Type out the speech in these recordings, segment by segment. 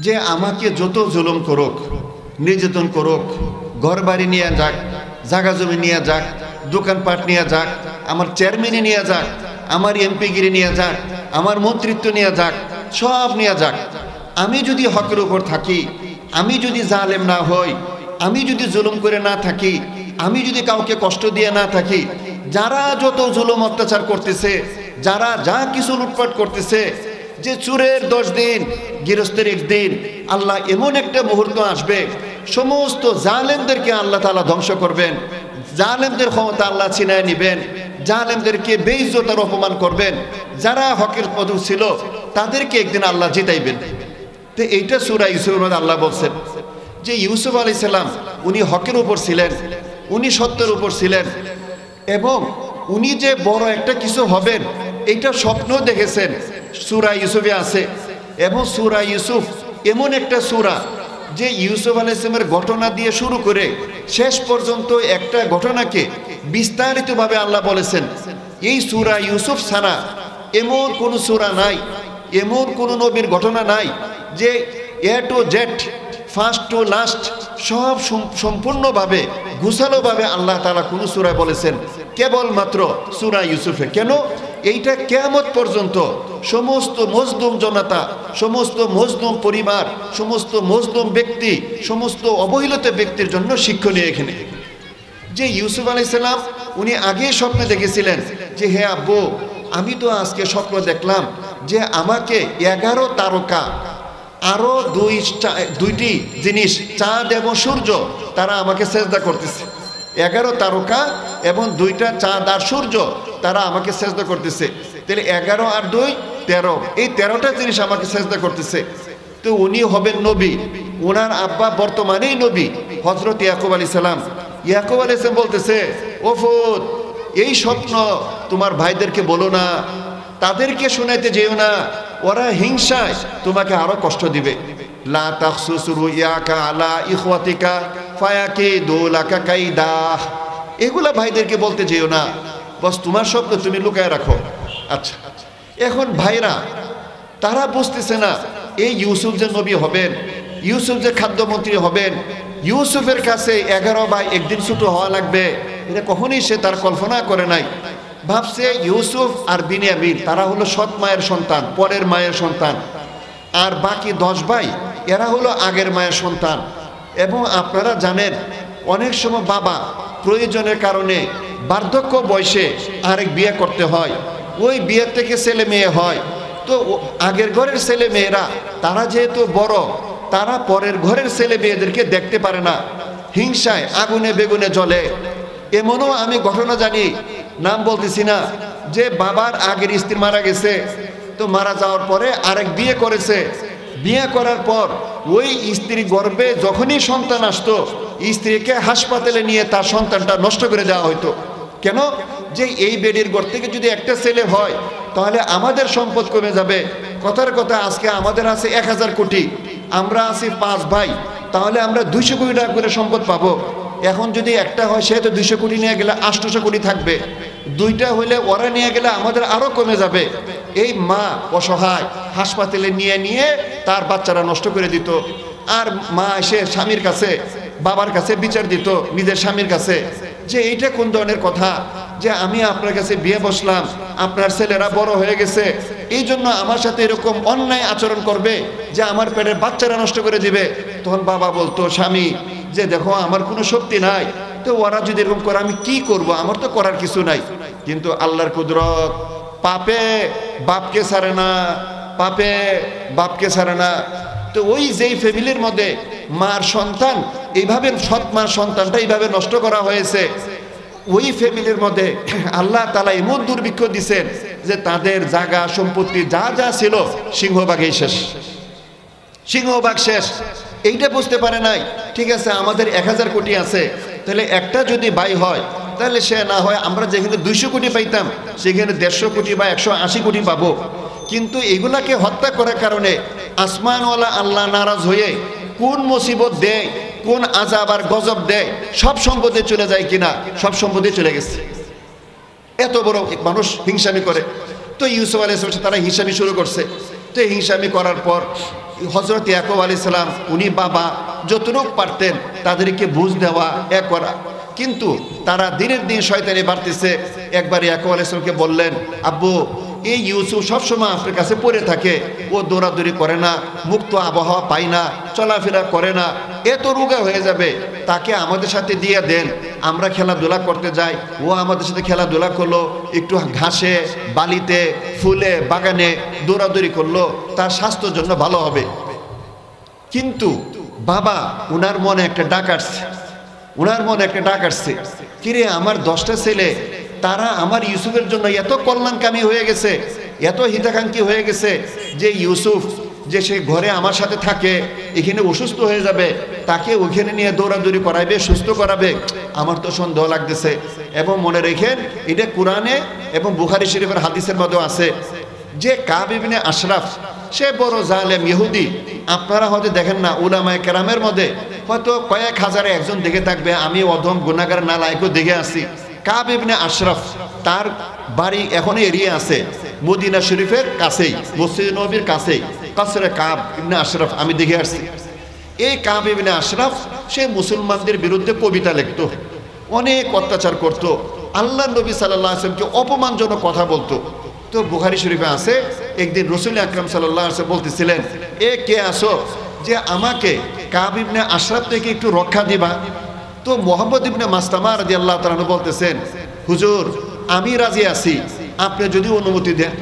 যে আমাকে যত জুলুম করুক, নির্যাতন করুক, ঘর বাড়ি নিয়ে যাক, জায়গা জমি নিয়ে যাক, দোকানপাট নিয়ে যাক, আমার চেয়ারম্যানে নিয়ে যাক, আমার এমপিগিরি নিয়ে যাক, আমার মন্ত্রিত্ব নিয়ে যাক, সব নিয়ে যাক, আমি যদি হকের উপর থাকি, আমি যদি জালেম না হই, আমি যদি জুলুম করে না থাকি, আমি যদি কাউকে কষ্ট দিয়ে না থাকি, যারা যত জুলুম অত্যাচার করতেছে, যারা যা কিছু লুটপাট করতেছে, যে চোরের 10 দিন, গৃহস্থের 1 দিন, আল্লাহ এমন একটা মুহূর্ত আসবে, সমস্ত জালেমদেরকে আল্লাহ তাআলা ধ্বংস করবেন, জালেমদের ক্ষমতা আল্লাহ ছিনায় নিবেন, জালেমদেরকে বেইজ্জত আর অপমান করবেন, যারা হকের পথে ছিল তাদেরকে একদিন আল্লাহ জিতাইবেন। তো এইটা সূরা ইউসুফের মধ্যে আল্লাহ বলছেন যে ইউসুফ আলাইহিস সালাম উনি হকের উপর ছিলেন, উনি সত্যের উপর ছিলেন, এবং উনি যে বড় একটা কিছু হবেন এইটা স্বপ্ন দেখেছেন, সূরা ইউসুফে আছে। এবং সূরা ইউসুফ এমন একটা সূরা যে ইউসুফ আলাইহিস সালামের ঘটনা দিয়ে শুরু করে শেষ পর্যন্ত একটা ঘটনাকে বিস্তারিতভাবে আল্লাহ বলেছেন। এই সূরা ইউসুফ ছাড়া এমন কোনো সূরা নাই, এমন কোনো নবীর ঘটনা নাই যে A to Z, first to last সব সম্পূর্ণভাবে গুছালোভাবে আল্লাহ তাআলা কোনো সূরায় বলেছেন, কেবলমাত্র সূরা ইউসুফে। কেন? এইটা কিয়ামত পর্যন্ত সমস্ত মজলুম জনতা, সমস্ত মজলুম পরিবার, সমস্ত মজলুম ব্যক্তি, সমস্ত অবহেলিত ব্যক্তির জন্য শিক্ষণীয়। এখানে যে ইউসুফ আলাইহিস সালাম উনি আগে স্বপ্নে দেখেছিলেন যে হে আব্বু, আমি তো আজকে স্বপ্ন দেখলাম যে আমাকে 11 তারকা আরো দুইটি জিনিস, চাঁদ এবং সূর্য, তারা আমাকে সেজদা করতেছে। 11 তারকা এবং 2টা চাঁদ আর সূর্য, তারা আমাকে সেজদা করতেছে। তাহলে 11 আর 2 13, এই 13টা জিনিস আমাকে সেজদা করতেছে। তো উনি হবেন নবী, ওনার আব্বা বর্তমানেই নবী, হযরত ইয়াকুব আলাইহিস সালাম। ইয়াকুব আলাইহিস সালাম বলতেছে, ও ফুত, এই স্বপ্ন তোমার ভাইদেরকে বলো না, তাদেরকে শোনাইতে যেও না, ওরা হিংসায় তোমাকে আরো কষ্ট দিবে। লা তাখসুসু রুয়াকা আলা ইখওয়াতিকা ফায়াকিদু লাকা কাইদা, এগুলা ভাইদেরকে বলতে যেও না, বস তোমার স্বপ্ন তুমি লুকায় রাখো। আচ্ছা, এখন ভাইরা তারা বুঝতেছে না এই ইউসুফ যে নবী হবেন, ইউসুফ যে খাদ্যমন্ত্রী হবেন, ইউসুফের কাছে 11 ভাই একদিন ছোট হওয়া লাগবে, এটা কখনোই সে তার কল্পনা করে নাই। ভাবছে ইউসুফ আর বিনিয়ামিন তারা হলো সৎ মায়ের সন্তান, পরের মায়ের সন্তান, আর বাকি 10 ভাই এরা হলো আগের মায়ের সন্তান। এবং আপনারা জানেন অনেক সময় বাবা প্রয়োজনের কারণে বার্ধক্য বয়সে আরেক বিয়ে করতে হয়, ওই বিয়ে থেকে ছেলে মেয়ে হয়। তো আগের ঘরের ছেলে মেয়েরা তারা যেহেতু বড়, তারা পরের ঘরের ছেলে মেয়েদেরকে দেখতে পারে না, হিংসায় আগুনে বেগুনে জ্বলে। এমনও আমি ঘটনা জানি, নাম বলতেছি না, যে বাবার আগের স্ত্রী মারা গেছে, তো মারা যাওয়ার পরে আরেক বিয়ে করেছে। বিয়ে করার পর ওই স্ত্রী গর্ভে যখনই সন্তান আসতো, স্ত্রীকে হাসপাতালে নিয়ে তার সন্তানটা নষ্ট করে দেওয়া হইতো। কেন? যে এই বেডির ঘর থেকে যদি একটা ছেলে হয় তাহলে আমাদের সম্পদ কমে যাবে। কথার কথা, আজকে আমাদের আছে 1000 কোটি, আমরা আছি 5 ভাই, তাহলে আমরা 200 কোটি টাকা করে সম্পদ পাবো। এখন যদি একটা হয় সে তো 200 কোটি নিয়ে গেলে 800 কোটি থাকবে, 2টা হইলে ওরা নিয়ে গেলে আমাদের আরো কমে যাবে। এই মা অসহায়, হাসপাতালে নিয়ে তার বাচ্চারা নষ্ট করে দিত। আর মা এসে স্বামীর কাছে, বাবার কাছে বিচার দিত, নিজের স্বামীর কাছে, যে এইটা কোন ধরনের কথা, যে আমি আপনার কাছে বিয়ে বসলাম, আপনার ছেলেরা বড় হয়ে গেছে, এই জন্য আমার সাথে এরকম অন্যায় আচরণ করবে যে আমার পেটের বাচ্চারা নষ্ট করে দিবে। তখন বাবা বলতো স্বামী যে দেখো আমার কোনো শক্তি নাই, তো ওরা যদি এরকম করে আমি কি করব, আমার তো করার কিছু নাই। কিন্তু আল্লাহর কুদরত, পাপে বাপকে ছাড়ে না, পাপে বাপকে ছাড়ে না। তো ওই যেই ফ্যামিলির মধ্যে মার সন্তান এইভাবে, সৎ মার সন্তানটা এইভাবে নষ্ট করা হয়েছে, ওই ফ্যামিলির মধ্যে আল্লাহ তাআলা এমন দুর্ভিক্ষ দিছেন যে তাদের জায়গা সম্পত্তি যা যা ছিল সিংহভাগই শেষ, সিংহভাগ শেষ। এইটা বুঝতে পারে নাই, ঠিক আছে আমাদের 1000 কোটি আছে, তাহলে একটা যদি ভাই হয় তাহলে সে না হয় আমরা যেখানে 200 কোটি পাইতাম সেখানে 150 কোটি বা 180 কোটি পাবো। কিন্তু এগুলাকে হত্যা করার কারণে আসমানওয়ালা আল্লাহ নারাজ হয়ে কোন মুসিবত দেয়, কোন আযাব আর গজব দেয়, সব সম্পদে চলে যায় কিনা, সব সম্পদে চলে গেছে। এত বড় মানুষ হিংসামি করে। তো ইউসুফ আলাইহিস সালাম তারা হিংসামি শুরু করছে। তো হিংসামি করার পর হযরত ইয়াকুব আলাইহিস সালাম উনি বাবা যতটুকু পারতেন তাদেরকে বুঝ দেওয়া এ করা, কিন্তু তারা দিনের দিন শয়তানি বাড়তেছে। একবার ইয়াকুব আলাইহিস সালামকে বললেন, আব্বু এই ইউসুফ সবসময় আপনার কাছে পড়ে থাকে, ও দৌড়াদৌড়ি করে না, মুক্ত আবহাওয়া পায় না, চলাফেরা করে না, এত রোগা হয়ে যাবে, তাকে আমাদের সাথে দিয়ে দেন, আমরা খেলাধুলা করতে যাই, ও আমাদের সাথে খেলাধুলা করলো, একটু ঘাসে বালিতে ফুলে বাগানে দৌড়াদৌড়ি করলো, তার স্বাস্থ্যের জন্য ভালো হবে। কিন্তু বাবা উনার মনে একটা ডাক আসছে, কিরে আমার 10টা ছেলে, তারা আমার ইউসুফের জন্য এত কল্যাণকামী হয়ে গেছে, এত হিতাকাঙ্ক্ষী হয়ে গেছে যে ইউসুফ যে সে ঘরে আমার সাথে থাকে, এখানে অসুস্থ হয়ে যাবে, তাকে ওখানে নিয়ে দৌড়াদৌড়ি করাবে, সুস্থ করাবে, আমার তো সন্দেহ লাগতেছে। এবং মনে রেখেন এটা কোরআনে এবং বুখারী শরীফের হাদিসের মধ্যে আছে যে কাব ইবনে আশরাফ সে বড় জালেম ইহুদি। আপনারা হয়তো দেখেন না, উলামায়ে কেরামের মধ্যে হয়তো কয়েক হাজারে একজন দেখে থাকবে, আমি অধম গুনাহগার নালায়েকও দেখে আসি। কাব ইবনে আশরাফ তার বাড়ি এখনো এরিয়া আছে মদিনা শরীফের কাছেই, মসজিদ নববীর কাছেই, কাসরে কাব ইবনে আশরাফ আমি দেখে আসছি। এই কাব ইবনে আশরাফ সে মুসলমানদের বিরুদ্ধে কবিতা লিখত, অনেক অত্যাচার করত, আল্লাহ নবী সাল্লাল্লাহু আলাইহি ওয়াসাল্লামকে অপমানজনক কথা বলতো। তো বুখারী শরীফে আছে একদিন রাসূল আকরাম সাল্লাল্লাহু আলাইহি ওয়াসাল্লাম বলতেছিলেন, এ কে আসো যে আমাকে কাব ইবনে আশরাফ থেকে একটু রক্ষা দিবা? তো মুহাম্মদ ইবনে মাসলামা রাদিয়াল্লাহু তাআলা আনহু বলতেছেন, হুজুর আমি রাজি আছি, আপনি যদি অনুমতি দেন।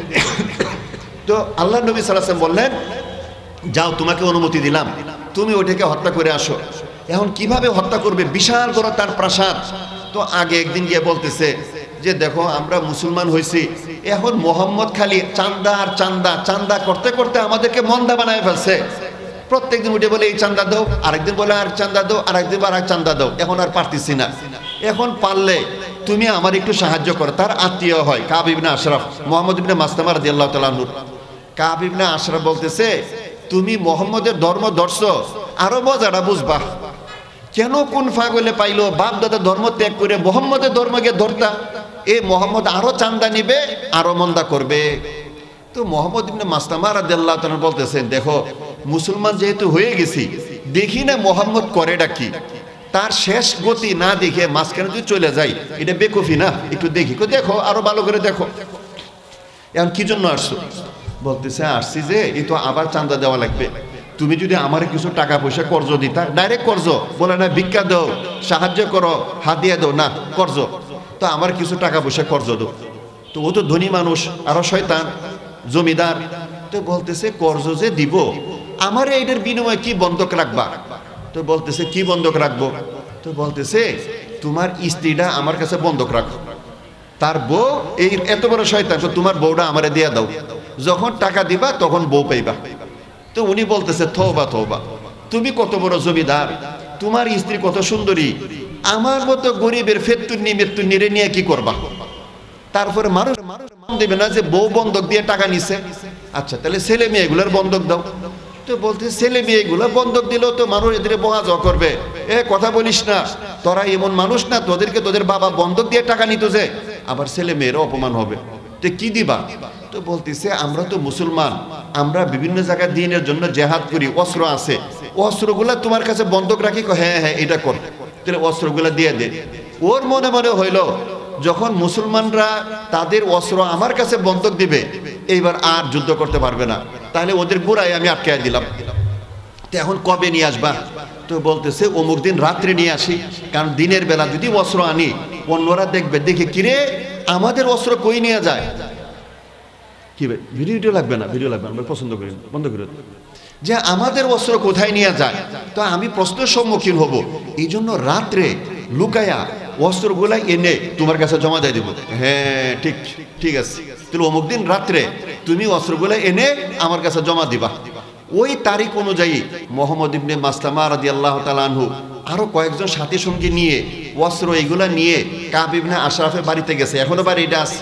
তো আল্লাহ নবী সাল্লাল্লাহু আলাইহি ওয়াসাল্লাম বললেন, যাও তোমাকে অনুমতি দিলাম, তুমি ওটাকে হত্যা করে আসো। এখন কিভাবে হত্যা করবে, বিশাল বড় তার প্রাসাদ। তো আগে একদিন গিয়ে বলতেছে যে দেখো আমরা মুসলমান হয়েছি, এখন মোহাম্মদ খালি চান্দা আর চান্দা, চান্দা করতে করতে আমাদেরকে মন্দা বানায় ফেলছে। প্রত্যেকদিন উঠে বলে এই চান্দা দাও, আরেকদিন বলে আর চান্দা দাও, আরেকদিন আর চান্দা দাও, এখন আর পারতেছি না, এখন পারলে তুমি আমার একটু সাহায্য করো। তার আত্মীয় হয় কাব ইবনে আশরাফ, মুহাম্মদ ইবনে মাসলামা রাদিয়াল্লাহু তাআলা আনহু। কাব ইবনে আশরাফ বলতেছে, তুমি মোহাম্মদের ধর্ম ধরছো, আরো মজাটা বুঝবা, কেন কোন ফাগলে পাইলো বাপ দাদা ধর্ম ত্যাগ করে মোহাম্মদের ধর্মকে ধরতা, এ মোহাম্মদ আরো চান্দা নিবে, আরো মন্দা করবে। তো মুহাম্মদ ইবনে মাসলামা রাদিয়াল্লাহু তাআলা বলতেছেন, দেখো মুসলমান যেহেতু হয়ে গেছি, দেখি না মোহাম্মদ করেটা কি, তার শেষ গতি না দেখে মাঝখানে যদি চলে যাই এটা বেকুফি না, একটু দেখি, দেখো আরো ভালো করে দেখো। এখন কি জন্য আসছো? বলতেছে আসছি যে এই তো আবার চান্দা দেওয়া লাগবে, তুমি যদি আমার কিছু টাকা পয়সা কর্জ দিতা, ডাইরেক্ট কর্জ বলে না, ভিক্ষা দাও, সাহায্য করো, হাদিয়া দাও, না কর্জ, তো আমার কিছু টাকা পয়সা কর্জ দাও। তো ও তো ধনী মানুষ, আরো শয়তান জমিদার। তো বলতেছে কর্জ যে দিব, আমার এইটার বিনিময়ে কি বন্ধক রাখবা? তো বলতেছে কি বন্ধক রাখবো? তো বলতেছে তোমার স্ত্রীটা আমার কাছে বন্ধক রাখো, তার বউ এই এত বড় শয়তান, তো তোমার বউটা আমারে দিয়া দাও, যখন টাকা দিবা তখন বউ পাইবা। তো উনি বলতেছে তওবা তওবা, তুমি কত বড় জমিদার, তোমার স্ত্রী কত সুন্দরী, আমার মতো গরিবের মৃত্যু নিয়ে কি করবা? তারপরে মানুষ মান দেবে না যে বউ বন্ধক দিয়ে টাকা নিছে, আচ্ছা তাহলে ছেলে মেয়েগুলোর বন্ধক দাও। তো বলতে ছেলে মেয়েগুলো বন্ধক দিলেও তো মানুষ এদের বহা জ করবে, এ কথা বলিস না, তোরা এমন মানুষ না, তোদেরকে তোদের বাবা বন্ধক দিয়ে টাকা নিত যে, আবার ছেলে মেয়েরও অপমান হবে, তো কি দিবা? তো বলতেছে আমরা তো মুসলমান, আমরা বিভিন্ন জায়গায় দ্বীনের জন্য জেহাদ করি, অস্ত্র আছে, অস্ত্রগুলা তোমার কাছে বন্ধক রাখি। হ্যাঁ হ্যাঁ এটা কর, তাহলে অস্ত্রগুলা দিয়ে দে। ওর মনে মনে হইল যখন মুসলমানরা তাদের অস্ত্র আমার কাছে বন্ধক দিবে, এইবার আর যুদ্ধ করতে পারবে না, তাহলে ওদের গোড়ায় আমি আটকে দিলাম, তো এখন কবে নিয়ে আসবা? তো বলতেছে অমুক দিন রাত্রে নিয়ে আসি, কারণ দিনের বেলা যদি অস্ত্র আনি অন্যরা দেখবে, দেখে কিরে আমাদের অস্ত্র কই নিয়ে যায়। কি ভিডিও লাগবে না, ভিডিও লাগবে, আমরা পছন্দ করি, বন্ধ করে যে আমাদের অস্ত্র কোথায় নিয়ে যায়, তো আমি প্রশ্নের সম্মুখীন হব। এই জন্য রাত্রে লুকায়া অস্ত্রগুলা এনে তোমার কাছে জমা দিয়ে দেবো। হ্যাঁ ঠিক ঠিক আছে, তাহলে অমুক দিন রাত্রে তুমি অস্ত্রগুলা এনে আমার কাছে জমা দিবা। ওই তারিখ অনুযায়ী মুহাম্মদ ইবনে মাসলামা রাদিয়াল্লাহু তাআলা আনহু আরো কয়েকজন সাথী সঙ্গী নিয়ে অস্ত্র এগুলা নিয়ে কাব ইবনে আশরাফের বাড়িতে গেছে, এখনো বাড়িটা আছে।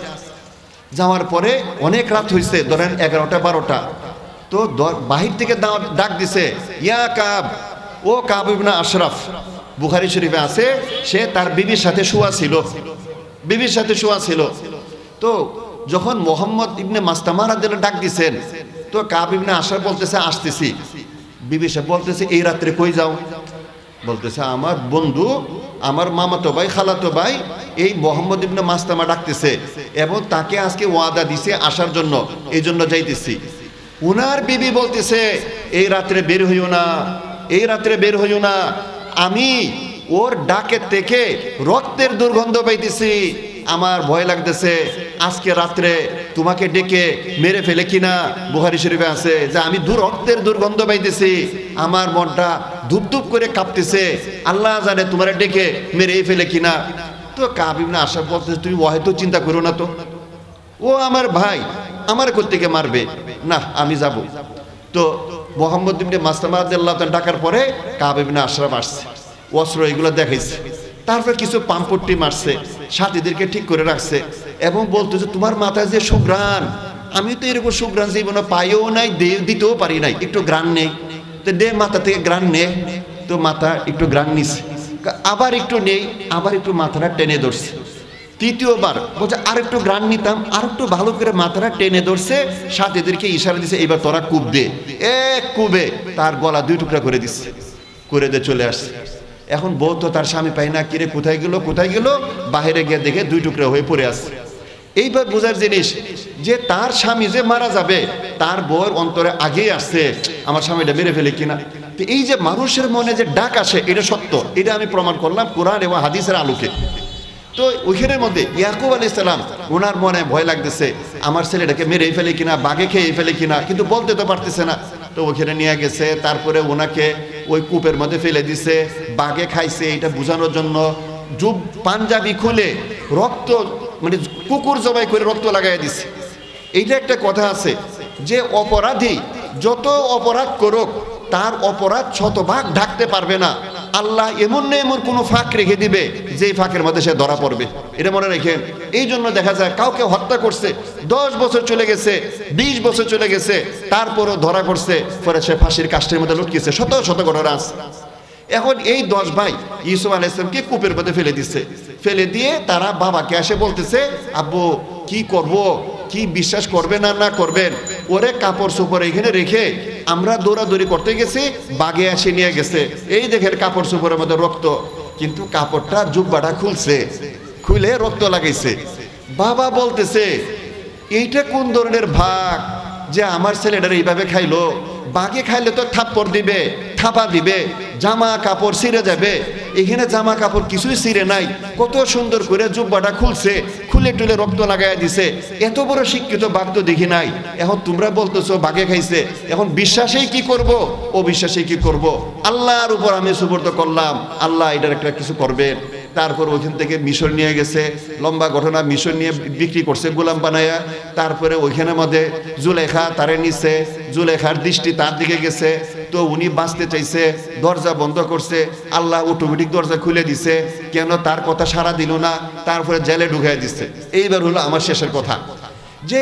যাওয়ার পরে অনেক রাত হয়েছে, ধরেন 11টা 12টা, তো বাহির থেকে ডাক দিছে, ইয়া কাব, ও কাব ইবনে আশরাফ। বুখারী শরীফে আছে সে তার বিবির সাথে শোয়া ছিল। তো যখন মুহাম্মদ ইবনে মাসলামা রাদিয়াল্লাহু ডাক দিছেন, তো কাব ইবনে আশরাফ বলতেছে আসতেছি। বিবি সাহেব বলতেছে এই রাত্রে কই যাও? বলতেছে আমার বন্ধু, আমার মামাতো ভাই খালাতো ভাই এই মোহাম্মদ ইবনে মাসলামা ডাকতেছে এবং তাকে আজকে ওয়াদা দিছে আসার জন্য, এই জন্য যাইতেছি। উনার বিবি বলতেছে এই রাত্রে বের হইও না, এই রাত্রে বের হইও না, আমি ওর ডাকের থেকে রক্তের দুর্গন্ধ পাইতেছি, আমার ভয় লাগতেছে আজকে রাত্রে তোমাকে ডেকে মেরে ফেলে কিনা। বুখারী শরীফে আছে যে আমি রক্তের দুর্গন্ধ পাইতেছি, আমার মনটা ধুপধুপ করে কাঁপতেছে, আল্লাহ জানে তোমার ডেকে মেরে ফেলে কিনা। তো কাব ইবনে আশরাফ বলতেছে তুমি হয়তো চিন্তা করো না, তো ও আমার ভাই, আমার কোত্থেকে মারবে না, আমি যাব। তো মোহাম্মদ ইবনে মাসলামা রাদিয়াল্লাহু তাআলা ডাকার পরে কাব ইবনে আশরাফ আসছে, অস্ত্র এগুলো দেখাইছে, তারপর কিছু পাম্পট্টি মারছে, সাথীদেরকে ঠিক করে রাখছে এবং বলতেছে তোমার মাথায় যে সুঘ্রাণ, আমি তো এরকম সুঘ্রাণ জীবনে পাইও নাই, দিতেও পারি নাই, একটু গ্রাণ নেই, তো দে মাথা থেকে গ্রাণ নে। তো মাথা একটু গ্রাণ নিছে, আবার একটু নেই, আবার একটু মাথাটা টেনে ধরছে। তৃতীয়বার বলছে আর একটু গ্রাণ নিতাম, আর একটু ভালো করে মাথাটা টেনে ধরছে, সাথীদেরকে ইশারা দিছে এবার তোরা কূপ দে। এক কূপে তার গলা 2 টুকরা করে দিচ্ছে, করে দিয়ে চলে আসছে। এখন বউ তো তার স্বামী পাই না, কিরে কোথায় গেল কোথায় গেল, বাহিরে গিয়ে দেখে 2 টুকরা হয়ে পড়ে আসছে। এইবার বোঝার জিনিস যে তার স্বামী যে মারা যাবে, তার বউয়ের অন্তরে আগেই আসছে আমার স্বামীটা মেরে ফেলে কিনা। তো এই যে মানুষের মনে যে ডাক আসে, এটা সত্য, এটা আমি প্রমাণ করলাম কোরআন এবং হাদিসের আলোকে। তো ওইখানের মধ্যে ইয়াকুব আলাইহিস সালাম ওনার মনে ভয় লাগতেছে আমার ছেলেটাকে মেরে ফেলে কিনা, বাঘে খেয়ে ফেলে কিনা, কিন্তু বলতে তো পারতেছে না। তো ওখানে নিয়ে গেছে, তারপরে ওনাকে ওই কূপের মধ্যে ফেলে দিছে, বাঘে খাইছে এটা বোঝানোর জন্য পাঞ্জাবি খুলে রক্ত, মানে কুকুর জবাই করে রক্ত লাগাই দিছে। এইটা একটা কথা আছে যে অপরাধী যত অপরাধ করুক তার অপরাধ শতভাগ ঢাকতে পারবে না, আল্লাহ এমন না এমন কোনো ফাঁক রেখে দিবে যে ফাঁকের মধ্যে সে ধরা পড়বে, এটা মনে রেখেন। এই জন্য দেখা যায় কাউকে হত্যা করছে 10 বছর চলে গেছে, 20 বছর চলে গেছে, তারপরও ধরা পড়ছে, পরে সে ফাঁসির কাষ্ঠের মধ্যে লটকেছে, শত শত ঘটনা আছে। এখন এই 10 ভাই ইউসুফ আলাইহিস সালামকে কূপের মধ্যে ফেলে দিচ্ছে, ফেলে দিয়ে তারা বাবাকে এসে বলতেছে আব্বু কি করব, কি বিশ্বাস করবেন আর না করবেন, ওরে কাপড় চোপড় এখানে রেখে আমরা দৌড়াদৌড়ি করতে গেছি, বাগে এসে নিয়ে গেছে, এই দেখেন কাপড় চোপড়ের মধ্যে রক্ত, কিন্তু কাপড়টা জুব্বাটা খুলছে, খুলে রক্ত লাগাইছে। বাবা বলতেছে এইটা কোন ধরনের ভাগ যে আমার ছেলেটার এইভাবে খাইলো, বাগে খাইলে তো থাপ্পড় দিবে, থাপা দিবে, জামা কাপড় ছিঁড়ে যাবে, এখানে জামা কাপড় কিছুই ছিঁড়ে নাই, কত সুন্দর করে জুব্বাটা খুলছে, খুলে টুলে রক্ত লাগাই দিছে, এত বড় শিক্ষিত বাঘ তো দেখি নাই। এখন তোমরা বলতেছো বাঘে খাইছে, এখন বিশ্বাসেই কি করব, অবিশ্বাসেই কি করব, আল্লাহর উপর আমি সুবর্দ করলাম, আল্লাহ এটার একটা কিছু করবেন। তারপর ওইখান থেকে মিশর নিয়ে গেছে, লম্বা ঘটনা, মিশর নিয়ে বিক্রি করছে গোলাম বানায়া। তারপরে ওইখানের মধ্যে জুলেখা তারে নিছে, জুলেখার দৃষ্টি তার দিকে গেছে, তো উনি বাঁচতে চাইছে, দরজা বন্ধ করছে, আল্লাহ অটোমেটিক দরজা খুলে দিছে, কেন তার কথা সাড়া দিল না, তারপরে জেলে ঢুকাই দিচ্ছে। এইবার হলো আমার শেষের কথা, যে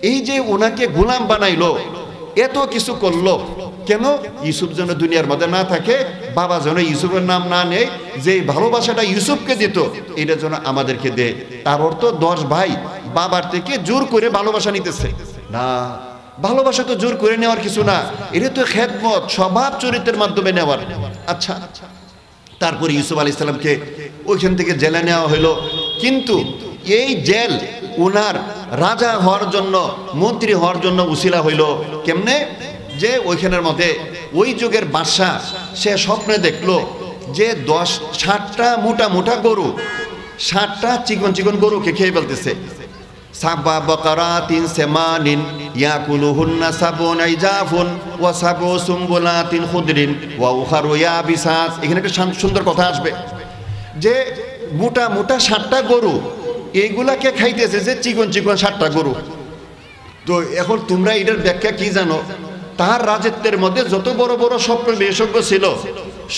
এই যে ওনাকে গোলাম বানাইলো, এত কিছু করলো কেন? ইউসুফ যেন দুনিয়ার মধ্যে না থাকে, বাবা যেন ইউসুফের নাম না নেয়, যে ভালোবাসাটা ইউসুফকে দিত এটা যেন আমাদেরকে দেয়। তার অর্থ 10 ভাই বাবার থেকে জোর করে ভালোবাসা নিতেছে না, ভালোবাসা তো জোর করে নেওয়ার কিছু না, এটা তো খেদমত, স্বভাব চরিত্রের মাধ্যমে নেওয়ার। আচ্ছা, তারপরে ইউসুফ আলাইহিস সালামকে ওইখান থেকে জেলে নেওয়া হলো, কিন্তু এই জেল ওনার রাজা হওয়ার জন্য, মন্ত্রী হওয়ার জন্য উসিলা হইল। কেমনে? যে ওইখানের মধ্যে ওই যুগের বাদশাহ সে স্বপ্নে দেখলো যে 60টা মোটা মোটা গরু, 60টা চিকন চিকন গরুকে খেয়ে ফেলতেছে। সাবা বাকারাতিন সামানিন ইয়াকুলুহুন্না সাবুন ইজাফুন ওয়া সাবু সুমবুলাতিন খুদরিন ওয়া উখারু ইয়াবিসাত। এখানে একটা সুন্দর কথা আসবে যে মোটা মোটা 60টা গরু এইগুলাকে খাইতেছে, যে চিকন চিকন 60টা গরু। তো এখন তোমরা এটার ব্যাখ্যা কি জানো? তার রাজত্বের মধ্যে যত বড় বড় স্বপ্ন বিশেষজ্ঞ ছিল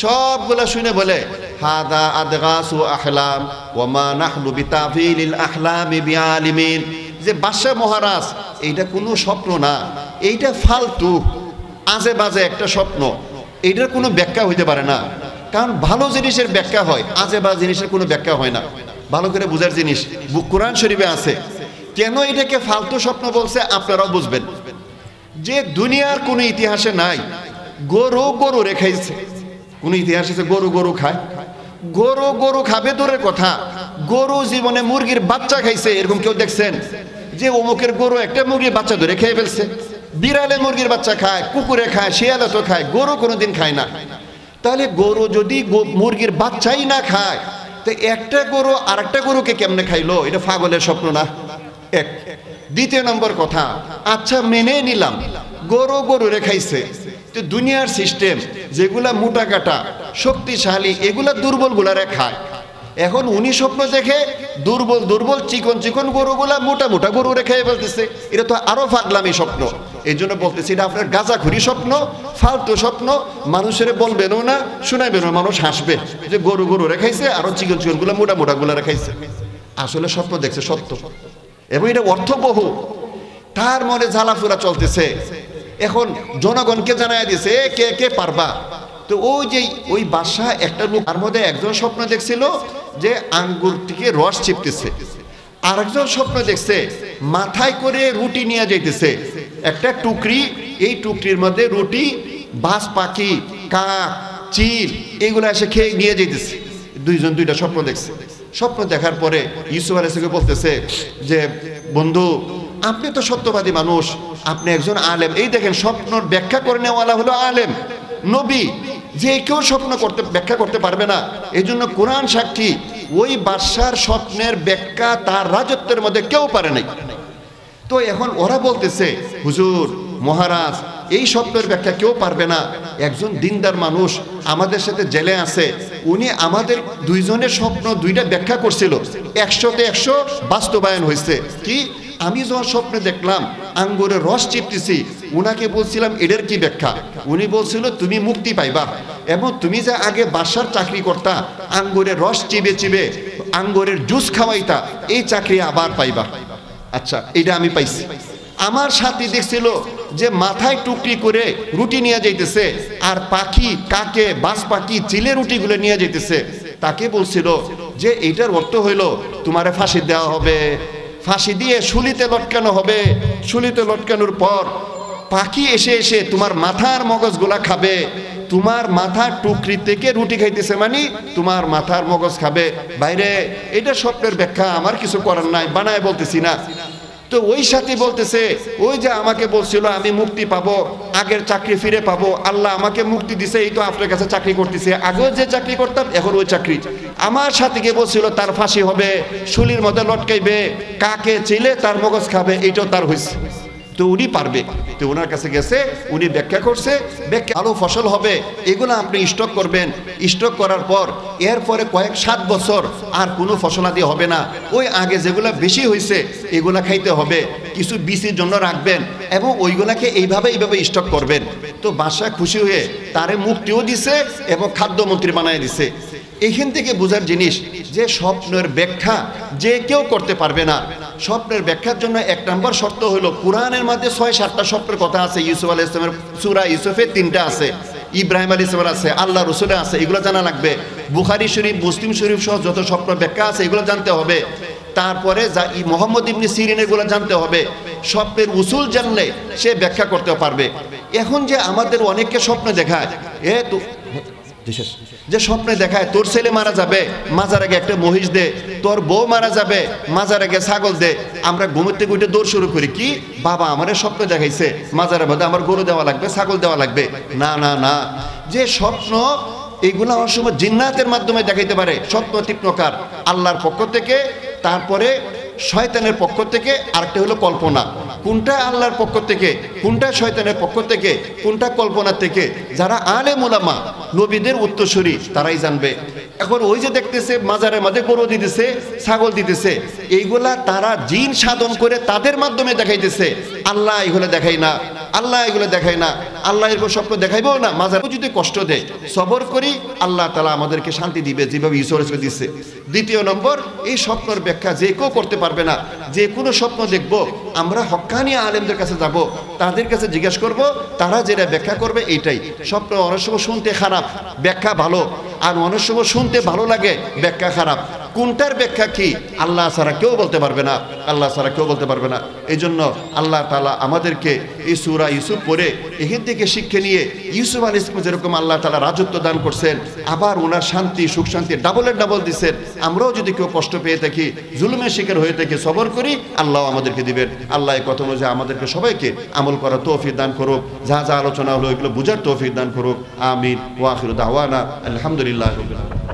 সবগুলা শুনে বলে হাদা আদগাসু আহলাম ওয়া মা নাহনু বিতাফিলিল আহলামি বিআলিমিন, যে বাদশা মহারাজ এইটা কোনো স্বপ্ন না, এইটা ফালতু আজে বাজে একটা স্বপ্ন, এইটার কোনো ব্যাখ্যা হইতে পারে না। কারণ ভালো জিনিসের ব্যাখ্যা হয়, আজে বাজে জিনিসের কোনো ব্যাখ্যা হয় না। ভালো করে বুঝার জিনিস কোরআন শরীফে আছে। কেন এটাকে ফালতু স্বপ্ন বলছে আপনারাও বুঝবেন। যে দুনিয়ার কোনো ইতিহাসে নাই গরু রেখাইছে। কোন ইতিহাস আছে গরু খায়? গরু খাবে দূরের কথা, গরু জীবনে মুরগির বাচ্চা খাইছে এরকম কেউ দেখছেন? যে অমুকের গরু একটা মুরগির বাচ্চা ধরে খেয়ে ফেলছে। বিড়ালে মুরগির বাচ্চা খায়, কুকুরে খায়, শিয়ালে তো খায়, গরু কোনোদিন খায় না। তাহলে গরু যদি মুরগির বাচ্চাই না খায়, তো একটা গরু আর একটা গরুকে কেমনে খাইলো? এটা পাগলের স্বপ্ন না? এক। দ্বিতীয় নম্বর কথা, আচ্ছা মেনে নিলাম গরু রেখাইছে, তো দুনিয়ার সিস্টেম যেগুলা মোটা কাটা শক্তিশালী এগুলা দুর্বল গুলারে খায়। এখন উনি স্বপ্ন দেখে দুর্বল চিকন গরুগুলা মোটা গরু রেখে বলতেছে, এটা তো আরো পাগলামি স্বপ্ন। এই জন্য বলতেছি এটা আপনার গাঁজাখুরি স্বপ্ন, ফালতু স্বপ্ন। মানুষের বলবেনও না, শোনাবেনও, মানুষ হাসবে যে গরু রেখাইছে, আরো চিকন গুলা মোটা গুলা রেখাইছে। আসলে স্বপ্ন দেখছে সত্য, এবং এটা অর্থবহ। তার মনে জ্বালাফুরা চলতেছে। এখন জনগণকে জানাই দিছে কে পারবা। তো ওই বাদশা একটা লোক, তার মধ্যে একজন স্বপ্ন দেখছিল যে আঙ্গুর থেকে রস চিপতেছে, আরেকজন স্বপ্ন দেখছে মাথায় করে রুটি নিয়ে যাইতেছে, একটা টুকরি, এই টুকরির মধ্যে রুটি, বাজ পাখি, কাক, চিল এগুলো এসে খেয়ে নিয়ে যাইতেছে। দুইজন দুইটা স্বপ্ন দেখছে। স্বপ্ন দেখার পরে ইউসুফ আলাইহিস সালামকে বলতেছে যে বন্ধু, আপনি তো সত্যবাদী মানুষ, আপনি একজন আলেম, এই দেখেন স্বপ্নর ব্যাখ্যা করে নেওয়ালা হলো আলেম, নবী, যে কেউ স্বপ্ন ব্যাখ্যা করতে পারবে না। এই জন্য কোরআন সাক্ষী, ওই বাদশার স্বপ্নের ব্যাখ্যা তার রাজত্বের মধ্যে কেউ পারে নাই। তো এখন ওরা বলতেছে হুজুর মহারাজ, এই স্বপ্নের ব্যাখ্যা কেউ পারবে না। একজন দিনদার মানুষ আমাদের সাথে জেলে আছে, উনি আমাদের দুইজনের স্বপ্ন দুইটা ব্যাখ্যা করছিল, 100তে 100 বাস্তবায়ন হয়েছে। কি? আমি যখন স্বপ্নে দেখলাম আঙ্গুরের রস চিপতেছি, উনাকে বলছিলাম এটার কি ব্যাখ্যা? উনি বলছিল তুমি মুক্তি পাইবা, এবং তুমি যে আগে বাদশার চাকরি করতা, আঙ্গুরের রস চিবে আঙ্গুরের জুস খাওয়াইতা, এই চাকরি আবার পাইবা। আচ্ছা, এটা আমি পাইছি। আমার সাথী দেখছিল যে মাথায় টুকরি করে রুটি নিয়ে যাইতেছে, আর পাখি, কাকে, বাজ পাখি, চিলে রুটিগুলো নিয়ে যাইতেছে। তাকে বলছিল যে এইটার অর্থ হইল তোমারে ফাঁসি দেওয়া হবে, ফাঁসি দিয়ে শুলিতে লটকানো হবে, শুলিতে লটকানোর পর পাখি এসে তোমার মাথার মগজগুলা খাবে, তোমার মাথার টুকরি থেকে রুটি খাইতেছে, মানে তোমার মাথার মগজ খাবে। বাইরে এটা স্বপ্নের ব্যাখ্যা, আমার কিছু করার নাই, বানায় বলতেছি না। তো ওই সাথে বলতেছে, ওই যে আমাকে বলছিল আমি মুক্তি পাবো, আগের চাকরি ফিরে পাবো, আল্লাহ আমাকে মুক্তি দিছে, এই তো আপনার কাছে চাকরি করতেছে, আগেও যে চাকরি করতাম এখন ওই চাকরি। আমার সাথীকে বলছিল তার ফাঁসি হবে, শুলির মধ্যে লটকাইবে, কাকে চিলে তার মগজ খাবে, এইটাও তার হয়েছে। তো উনি পারবে। তো ওনার কাছে গেছে, উনি ব্যাখ্যা করছে, ব্যাখ্যা ভালো ফসল হবে, এগুলো আপনি স্টক করবেন। স্টক করার পর এরপরে 7 বছর আর কোনো ফসলাদি হবে না, ওই আগে যেগুলো বেশি হয়েছে এগুলা খাইতে হবে, কিছু বীজের জন্য রাখবেন, এবং ওইগুলাকে এইভাবে স্টক করবেন। তো বাদশা খুশি হয়ে তারে মুক্তিও দিছে এবং খাদ্যমন্ত্রী বানায় দিছে। এখান থেকে বোঝার জিনিস যে স্বপ্নের ব্যাখ্যা যে কেউ করতে পারবে না। স্বপ্নের ব্যাখ্যার জন্য 1 নম্বর শর্ত হলো কোরআনের মধ্যে 6-7টা স্বপ্নের কথা আছে। ইউসুফ আলাইহিস সালামের সূরা ইউসুফে 3টা আছে, ইব্রাহিম আলাইহিস সালামের আছে, আল্লাহ রসুলের আছে, এগুলো জানা লাগবে। বুখারী শরীফ, মুসলিম শরীফ সহ যত স্বপ্ন ব্যাখ্যা আছে এগুলো জানতে হবে। তারপরে মোহাম্মদ ইবনে সিরিন এগুলো জানতে হবে। স্বপ্নের উসুল জানলে সে ব্যাখ্যা করতে পারবে। এখন যে আমাদের অনেককে স্বপ্ন দেখায়, যে স্বপ্নে দেখায় তোর ছেলে মারা যাবে, মাজার আগে একটা মহিষ দে, তোর বউ মারা যাবে, মাজার আগে ছাগল দে। আমরা ঘুমের থেকে উঠে দৌড় শুরু করি, কি বাবা আমার স্বপ্ন দেখাইছে মাজারের মধ্যে আমার গরু দেওয়া লাগবে, ছাগল দেওয়া লাগবে। না না না, যে স্বপ্ন এইগুলো অনেক সময় জিন্নাতের মাধ্যমে দেখাইতে পারে, স্বপ্ন তীক্ষ্ণকার আল্লাহর পক্ষ থেকে, তারপরে শয়তানের পক্ষ থেকে, আরেকটা হলো কল্পনা। কোনটা আল্লাহর পক্ষ থেকে, কোনটা শয়তানের পক্ষ থেকে, কোনটা কল্পনা থেকে, যারা আলেম উলামা নবীদের উত্তরসূরি তারাই জানবে। এখন ওই যে দেখতেছে মাজারের মধ্যে গরু দিতেছে, ছাগল দিতেছে, এইগুলা তারা জিন সাধন করে তাদের মাধ্যমে দেখাইতেছে। আল্লাহ এগুলো দেখাই না, আল্লাহ এগুলো দেখায় না, আল্লাহ এরকম স্বপ্ন দেখাইবও না। মাজার যদি কষ্ট দেয়, সবর করি, আল্লাহ তাআলা আমাদেরকে শান্তি দিবে, যেভাবে ঈশ্বর দিচ্ছে। দ্বিতীয় নম্বর, এই স্বপ্নের ব্যাখ্যা যে কেউ করতে পারবে না। যে কোনো স্বপ্ন দেখব, আমরা হক্কানি আলেমদের কাছে যাব, তাদের কাছে জিজ্ঞেস করব, তারা যেটা ব্যাখ্যা করবে এইটাই। স্বপ্ন অনেক সময় শুনতে খারাপ, ব্যাখ্যা ভালো, আর অনেক সময় শুনতে ভালো লাগে, ব্যাখ্যা খারাপ। কোনটার ব্যাখ্যা কি আল্লাহ ছাড়া কেউ বলতে পারবে না, আল্লাহ ছাড়া কেউ বলতে পারবে না। এই জন্য আল্লাহ তাআলা আমাদেরকে এই সূরা ইউসুফ পড়ে এখান থেকে শিক্ষা নিয়ে ইউসুফ আলাইহিস সালাম যেরকম আল্লাহ তাআলা রাজত্ব দান করছেন, আবার ওনার শান্তি সুখ শান্তি ডাবলের ডাবল দিচ্ছেন। আমরাও যদি কেউ কষ্ট পেয়ে থাকি, জুলুমের শিকার হয়ে থাকি, সবর করি, আল্লাহ আমাদেরকে দিবেন। আল্লাহ এই কথা অনুযায়ী আমাদেরকে সবাইকে আমল করার তৌফিক দান করুক, যা যা আলোচনা হলো এগুলো বুঝার তৌফিক দান করুক। আমিন। ওয়া আখিরু দাওয়ানা আলহামদুলিল্লাহি রাব্বিল আলামিন।